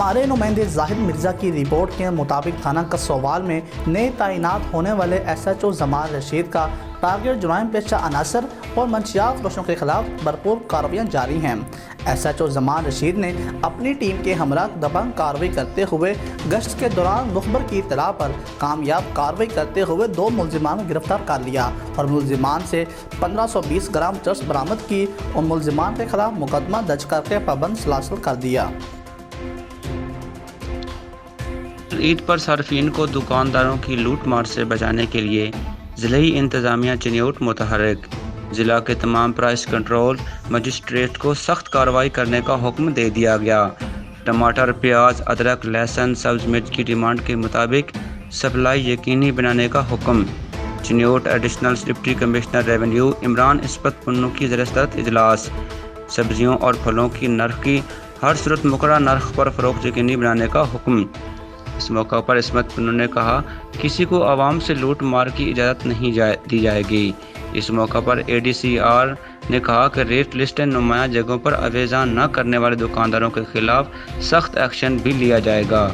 ہمارے نمائندے زاہد مرزا کی رپورٹ کے مطابق تھانہ کسووال میں نئے تعینات ہونے والے ایس ایچ او زمان رشید کا ٹارگٹ جرائم پیشہ عناصر اور منشیات فروشوں کے خلاف بھرپور کارروائیاں جاری ہیں۔ ایس ایچ او زمان رشید نے اپنی ٹیم کے ہمراہ دبنگ کارروائی کرتے ہوئے گشت کے دوران مخبر کی اطلاع پر کامیاب کارروائی کرتے ہوئے 2 ملزمان کو گرفتار کر لیا اور ملزمان سے 1520 گرام چرس برآمد کی اور ملزمان کے خلاف مقدمہ درج کر کے پابند سلاسل کر دیا۔ عید پر صارفین کو دکانداروں کی لوٹ مار سے بچانے کے لیے ضلعی انتظامیہ چنیوٹ متحرک۔ ضلع کے تمام پرائس کنٹرول مجسٹریٹ کو سخت کارروائی کرنے کا حکم دے دیا گیا۔ ٹماٹر، پیاز، ادرک، لہسن، سبز مرچ کی ڈیمانڈ کے مطابق سپلائی یقینی بنانے کا حکم۔ Chiniot additional deputy commissioner revenue Imran Ismat Pannu کی زیر صدارت اجلاس۔ سبزیوں اور پھلوں کی نرخ کی ہر صورت مقررہ نرخ پر فروخت یقینی بنانے کا حکم۔ اس موقع پر اسمت پنو نے کہا کسی کو عوام سے لوٹ مار کی اجازت نہیں دی جائے گی۔ اس موقع پر اے ڈی سی آر نے کہا کہ ریٹ لسٹ نمایاں جگہوں پر اویزان نہ کرنے والے دکانداروں کے خلاف سخت ایکشن بھی لیا جائے گا۔